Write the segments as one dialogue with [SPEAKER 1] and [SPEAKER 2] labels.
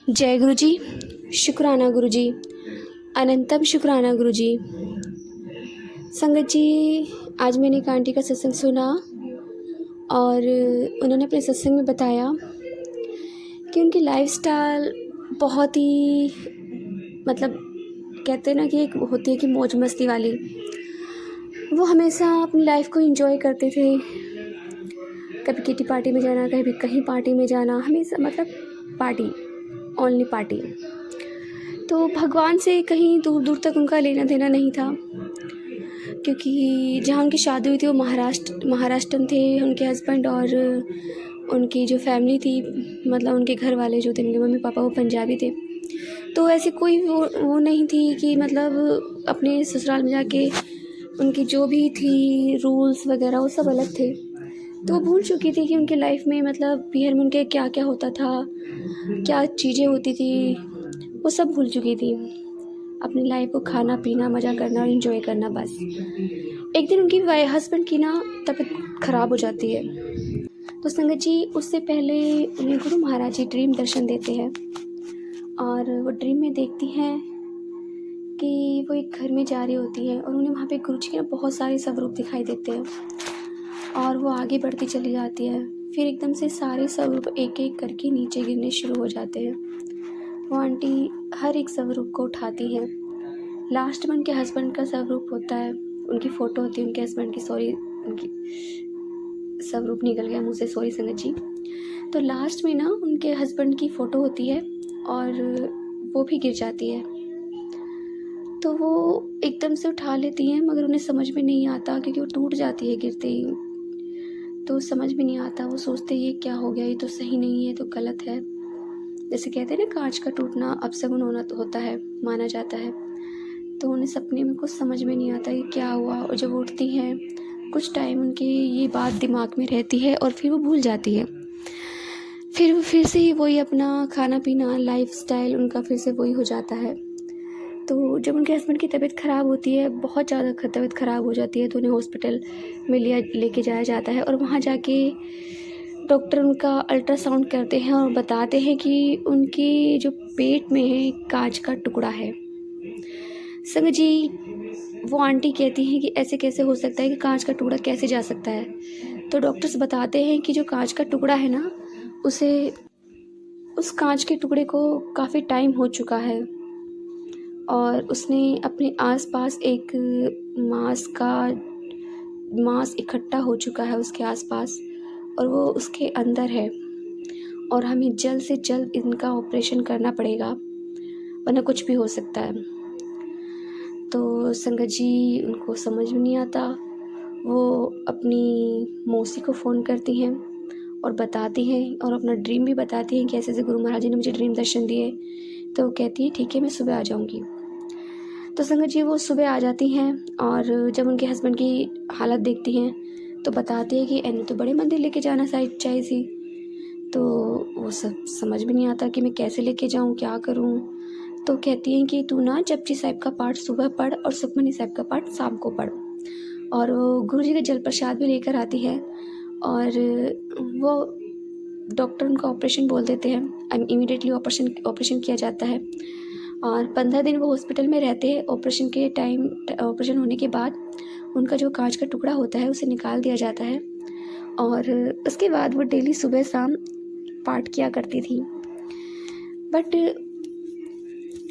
[SPEAKER 1] जय गुरु जी। शुक्राना गुरु जी। अनंतम शुक्राना गुरु जी। संगत जी, आज मैंने एक आंटी का सत्संग सुना और उन्होंने अपने सत्संग में बताया कि उनकी लाइफस्टाइल बहुत ही कहते हैं ना कि एक होती है कि मौज मस्ती वाली। वो हमेशा अपनी लाइफ को एंजॉय करते थे। कभी किटी पार्टी में जाना, कभी कहीं पार्टी में जाना, हमेशा पार्टी, ओनली पार्टी। तो भगवान से कहीं दूर दूर तक उनका लेना देना नहीं था, क्योंकि जहाँ उनकी शादी हुई थी वो महाराष्ट्रन थे उनके हस्बैंड, और उनकी जो फैमिली थी, उनके घर वाले जो थे, उनके मम्मी पापा, वो पंजाबी थे। तो ऐसी कोई वो नहीं थी कि अपने ससुराल में जाके उनकी जो भी थी रूल्स वगैरह वो सब अलग थे। तो वो भूल चुकी थी कि उनकी लाइफ में बिहार में उनके क्या क्या होता था, क्या चीज़ें होती थी, वो सब भूल चुकी थी। अपनी लाइफ को खाना पीना, मज़ा करना और इन्जॉय करना, बस। एक दिन उनकी हस्बैंड की तबीयत ख़राब हो जाती है। तो संगत जी, उससे पहले उन्हें गुरु महाराज जी ड्रीम दर्शन देते हैं और वो ड्रीम में देखती हैं कि वो एक घर में जा रही होती है और उन्हें वहाँ पे गुरु जी के बहुत सारे स्वरूप दिखाई देते हैं और वो आगे बढ़ती चली जाती है। फिर एकदम से सारे स्वरूप एक एक करके नीचे गिरने शुरू हो जाते हैं। वो आंटी हर एक स्वरूप को उठाती है। लास्ट में उनके हस्बैंड का स्वरूप होता है, उनकी फ़ोटो होती है उनके हस्बैंड की। सॉरी, उनकी स्वरूप निकल गया मुँह से, सॉरी संगत जी। तो लास्ट में ना उनके हस्बैंड की फ़ोटो होती है और वो भी गिर जाती है। तो वो एकदम से उठा लेती हैं, मगर उन्हें समझ में नहीं आता क्योंकि वो टूट जाती है गिरते ही। तो समझ में नहीं आता, वो सोचते ये क्या हो गया, ये तो सही नहीं है, तो गलत है। जैसे कहते हैं ना, कांच का टूटना अपशगुन होता है, माना जाता है। तो उन्हें सपने में कुछ समझ में नहीं आता कि क्या हुआ, और जब उठती हैं कुछ टाइम उनकी ये बात दिमाग में रहती है और फिर वो भूल जाती है। फिर से वही अपना खाना पीना, लाइफस्टाइल उनका फिर से वही हो जाता है। तो जब उनके हस्बैंड की तबीयत ख़राब होती है, बहुत ज़्यादा तबीयत ख़राब हो जाती है, तो उन्हें हॉस्पिटल में लेके जाया जाता है और वहाँ जाके डॉक्टर उनका अल्ट्रासाउंड करते हैं और बताते हैं कि उनकी जो पेट में है कांच का टुकड़ा है। संग जी, वो आंटी कहती हैं कि ऐसे कैसे हो सकता है कि कांच का टुकड़ा कैसे जा सकता है। तो डॉक्टर्स बताते हैं कि जो कांच का टुकड़ा है ना, उस कांच के टुकड़े को काफ़ी टाइम हो चुका है और उसने अपने आसपास एक मांस इकट्ठा हो चुका है उसके आसपास, और वो उसके अंदर है और हमें जल्द से जल्द इनका ऑपरेशन करना पड़ेगा, वरना कुछ भी हो सकता है। तो संगत जी, उनको समझ में नहीं आता। वो अपनी मौसी को फ़ोन करती हैं और बताती हैं और अपना ड्रीम भी बताती हैं कि ऐसे ऐसे गुरु महाराज जी ने मुझे ड्रीम दर्शन दिए। तो वो कहती है ठीक है, मैं सुबह आ जाऊँगी। तो संगत जी, वो सुबह आ जाती हैं और जब उनके हस्बैंड की हालत देखती हैं तो बताती है कि एने तो बड़े मंदिर लेके जाना चाहिए सी। तो वो सब समझ में नहीं आता कि मैं कैसे लेके जाऊँ, क्या करूँ। तो कहती हैं कि तू ना जपजी साहिब का पाठ सुबह पढ़ और सुखमनी साहिब का पाठ शाम को पढ़। और वो गुरु जी का जल प्रसाद भी लेकर आती है और वो डॉक्टर उनका ऑपरेशन बोल देते हैं। इमीडिएटली ऑपरेशन किया जाता है और 15 दिन वो हॉस्पिटल में रहते हैं। ऑपरेशन होने के बाद उनका जो कांच का टुकड़ा होता है उसे निकाल दिया जाता है और उसके बाद वो डेली सुबह शाम पाठ किया करती थी। बट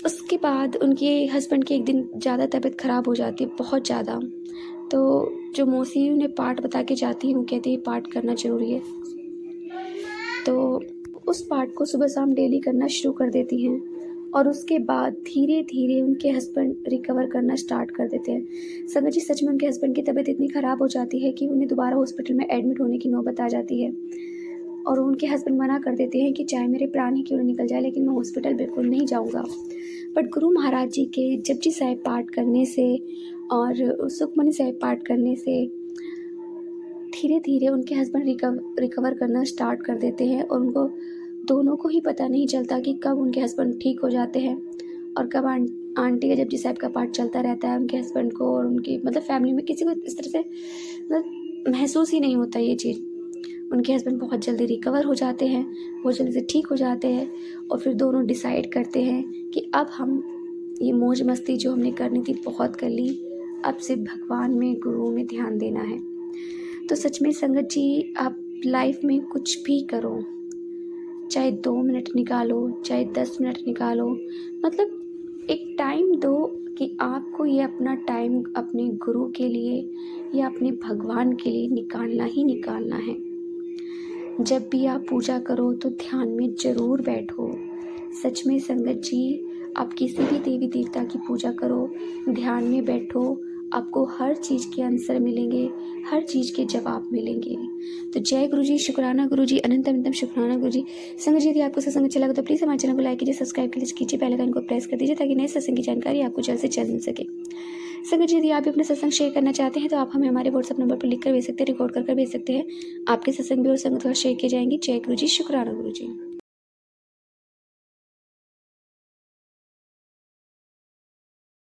[SPEAKER 1] उसके बाद उनके हस्बैंड की एक दिन ज़्यादा तबीयत ख़राब हो जाती है, बहुत ज़्यादा। तो जो मौसी उन्हें पाठ बता के जाती है, वो कहती है पाठ करना ज़रूरी है। तो उस पाठ को सुबह शाम डेली करना शुरू कर देती हैं और उसके बाद धीरे धीरे उनके हस्बैंड रिकवर करना स्टार्ट कर देते हैं। संगत जी, सच में उनके हस्बैंड की तबीयत इतनी ख़राब हो जाती है कि उन्हें दोबारा हॉस्पिटल में एडमिट होने की नौबत आ जाती है और उनके हस्बैंड मना कर देते हैं कि चाहे मेरे प्राण ही क्यों न निकल जाए, लेकिन मैं हॉस्पिटल बिल्कुल नहीं जाऊँगा। बट गुरु महाराज जी के जपजी साहिब पाठ करने से और सुखमनी साहिब पाठ करने से धीरे धीरे उनके हस्बैंड रिकवर करना स्टार्ट कर देते हैं और उनको दोनों को ही पता नहीं चलता कि कब उनके हस्बैंड ठीक हो जाते हैं और कब आंटी का जपजी साहिब का पाठ चलता रहता है। उनके हस्बैंड को और उनकी फैमिली में किसी को इस तरह से महसूस ही नहीं होता ये चीज़। उनके हस्बैंड बहुत जल्दी रिकवर हो जाते हैं, बहुत जल्दी से ठीक हो जाते हैं और फिर दोनों डिसाइड करते हैं कि अब हम ये मौज मस्ती जो हमने करनी थी बहुत कर ली, अब सिर्फ भगवान में, गुरु में ध्यान देना है। तो सच में संगत जी, आप लाइफ में कुछ भी करो, चाहे 2 मिनट निकालो, चाहे 10 मिनट निकालो, मतलब एक टाइम दो कि आपको ये अपना टाइम अपने गुरु के लिए या अपने भगवान के लिए निकालना ही निकालना है। जब भी आप पूजा करो तो ध्यान में ज़रूर बैठो। सच में संगत जी, आप किसी भी देवी देवता की पूजा करो, ध्यान में बैठो, आपको हर चीज़ के आंसर मिलेंगे, हर चीज़ के जवाब मिलेंगे। तो जय गुरु जी, शुक्राना गुरु जी, अनंत अनंतम शुक्राना गुरु जी। संगत जी, यदि आपको सत्संग अच्छा लगा तो प्लीज़ हमारे चैनल को लाइक कीजिए, सब्सक्राइब कीजिए, बेल आइकन को प्रेस कर दीजिए ताकि नए सत्संग की जानकारी आपको जल्द से जल्द मिल सके। संगत जी, यदि आप भी अपना सत्संग शेयर करना चाहते हैं तो आप हमें हमारे व्हाट्सएप नंबर पर लिख कर भेज सकते हैं, रिकॉर्ड कर भेज सकते हैं। आपके सत्संग भी और संगत शेयर किए जाएंगे। जय गुरु जी, शुक्राना गुरु जी।